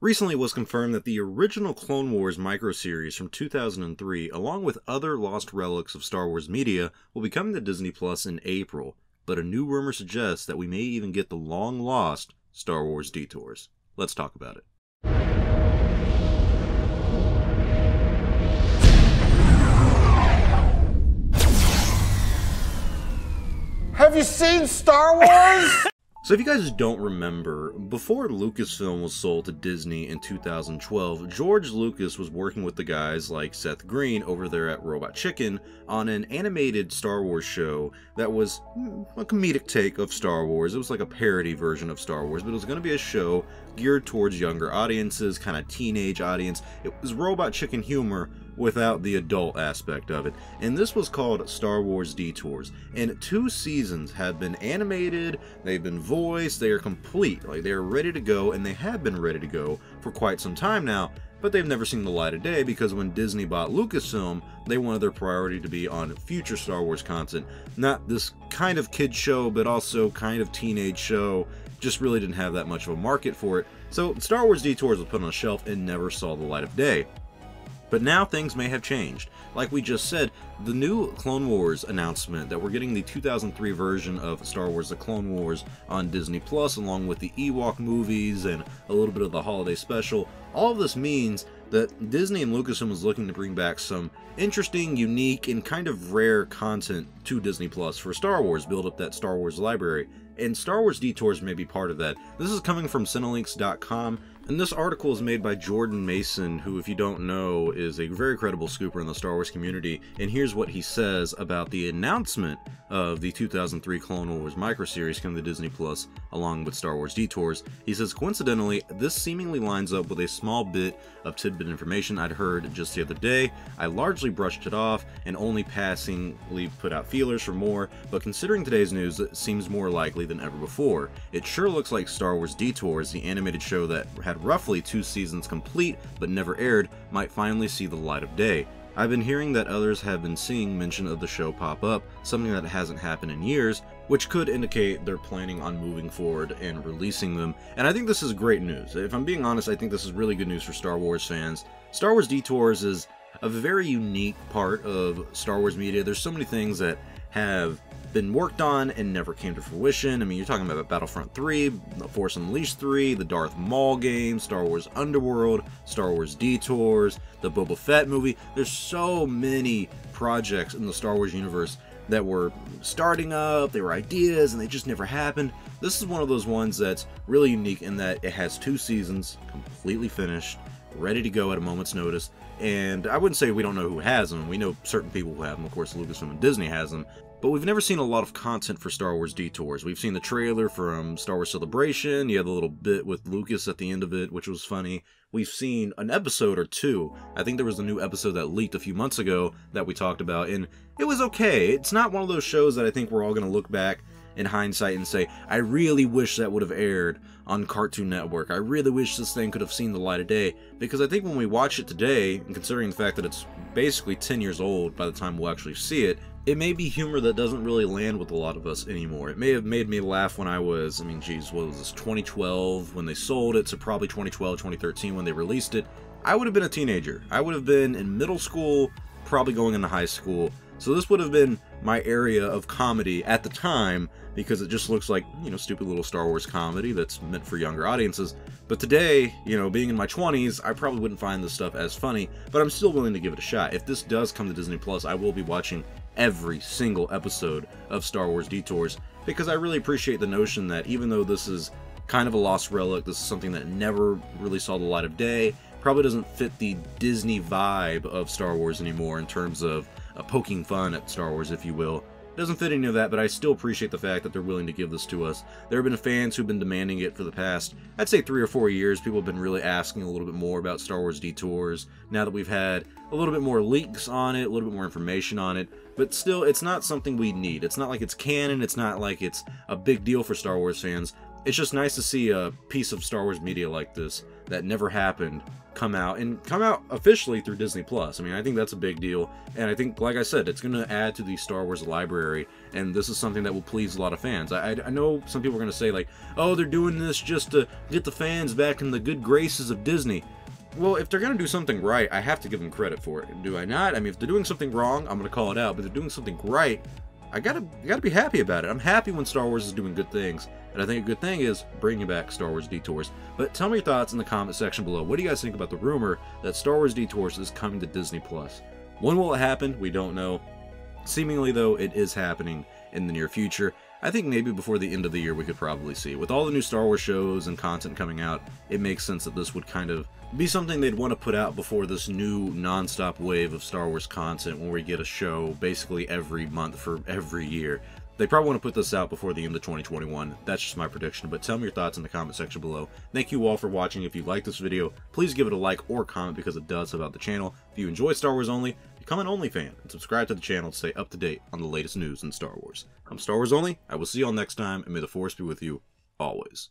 Recently it was confirmed that the original Clone Wars microseries from 2003, along with other lost relics of Star Wars media, will be coming to Disney Plus in April, but a new rumor suggests that we may even get the long-lost Star Wars Detours. Let's talk about it. Have you seen Star Wars? So if you guys don't remember, before Lucasfilm was sold to Disney in 2012, George Lucas was working with the guys like Seth Green over there at Robot Chicken on an animated Star Wars show that was a comedic take of Star Wars. It was like a parody version of Star Wars, but it was going to be a show geared towards younger audiences, kind of teenage audience. It was Robot Chicken humor without the adult aspect of it. And this was called Star Wars Detours. And 2 seasons have been animated, they've been voiced, they are complete. Like, they are ready to go, and they have been ready to go for quite some time now, but they've never seen the light of day because when Disney bought Lucasfilm, they wanted their priority to be on future Star Wars content. Not this kind of kid show, but also kind of teenage show. Just really didn't have that much of a market for it. So Star Wars Detours was put on a shelf and never saw the light of day. But now things may have changed. Like we just said, the new Clone Wars announcement that we're getting the 2003 version of Star Wars The Clone Wars on Disney Plus, along with the Ewok movies and a little bit of the holiday special, all of this means that Disney and Lucasfilm is looking to bring back some interesting, unique, and kind of rare content to Disney Plus for Star Wars, build up that Star Wars library. And Star Wars Detours may be part of that. This is coming from Cinelinks.com, and this article is made by Jordan Maison, who, if you don't know, is a very credible scooper in the Star Wars community. And here's what he says about the announcement of the 2003 Clone Wars microseries coming to Disney Plus, along with Star Wars Detours. He says, coincidentally, this seemingly lines up with a small bit of tidbit information I'd heard just the other day. I largely brushed it off and only passingly put out feelers for more, but considering today's news, it seems more likely than ever before. It sure looks like Star Wars Detours, the animated show that had roughly 2 seasons complete but never aired, might finally see the light of day. I've been hearing that others have been seeing mention of the show pop up, something that hasn't happened in years, which could indicate they're planning on moving forward and releasing them. And I think this is great news. If I'm being honest, I think this is really good news for Star Wars fans. Star Wars Detours is a very unique part of Star Wars media. There's so many things that have been worked on and never came to fruition. I mean, you're talking about Battlefront 3, The Force Unleashed 3, the Darth Maul game, Star Wars Underworld, Star Wars Detours, the Boba Fett movie. There's so many projects in the Star Wars universe that were starting up, they were ideas, and they just never happened. This is one of those ones that's really unique in that it has 2 seasons, completely finished, ready to go at a moment's notice. And I wouldn't say we don't know who has them. We know certain people who have them. Of course, Lucasfilm and Disney has them. But we've never seen a lot of content for Star Wars Detours. We've seen the trailer from Star Wars Celebration. You had a little bit with Lucas at the end of it, which was funny. We've seen an episode or 2. I think there was a new episode that leaked a few months ago that we talked about, and it was okay. It's not one of those shows that I think we're all going to look back in hindsight and say, I really wish that would have aired on Cartoon Network. I really wish this thing could have seen the light of day. Because I think when we watch it today, and considering the fact that it's basically 10 years old by the time we'll actually see it, it may be humor that doesn't really land with a lot of us anymore. It may have made me laugh when I was, geez, what was this, 2012 when they sold it, so probably 2012, 2013 when they released it. I would have been a teenager. I would have been in middle school, probably going into high school. So this would have been my area of comedy at the time, because it just looks like, stupid little Star Wars comedy that's meant for younger audiences. But today, being in my 20s, I probably wouldn't find this stuff as funny, but I'm still willing to give it a shot. If this does come to Disney Plus, I will be watching every single episode of Star Wars Detours, because I really appreciate the notion that even though this is kind of a lost relic, this is something that never really saw the light of day, probably doesn't fit the Disney vibe of Star Wars anymore in terms of poking fun at Star Wars, if you will. It doesn't fit any of that, but I still appreciate the fact that they're willing to give this to us. There have been fans who've been demanding it for the past, I'd say 3 or 4 years. People have been really asking a little bit more about Star Wars Detours, now that we've had a little bit more leaks on it, a little bit more information on it. But still, it's not something we need. It's not like it's canon, it's not like it's a big deal for Star Wars fans. it's just nice to see a piece of Star Wars media like this that never happened come out officially through Disney Plus. I mean, I think that's a big deal, and I think, like I said, it's going to add to the Star Wars library, and this is something that will please a lot of fans. I know some people are going to say, like, oh, they're doing this just to get the fans back in the good graces of Disney. Well, if they're going to do something right, I have to give them credit for it. Do I not? I mean, if they're doing something wrong, I'm going to call it out, but if they're doing something right, I gotta be happy about it. I'm happy when Star Wars is doing good things, and I think a good thing is bringing back Star Wars Detours. But tell me your thoughts in the comment section below. What do you guys think about the rumor that Star Wars Detours is coming to Disney Plus? When will it happen? We don't know. Seemingly, though, it is happening in the near future. I think maybe before the end of the year we could probably see. With all the new Star Wars shows and content coming out, it makes sense that this would kind of be something they'd want to put out before this new non-stop wave of Star Wars content where we get a show basically every month for every year. They probably want to put this out before the end of 2021. That's just my prediction, but tell me your thoughts in the comment section below. Thank you all for watching. If you like this video, please give it a like or comment because it does help out the channel. If you enjoy Star Wars Only, become an Only fan and subscribe to the channel to stay up to date on the latest news in Star Wars. I'm Star Wars Only. I will see you all next time, and may the Force be with you always.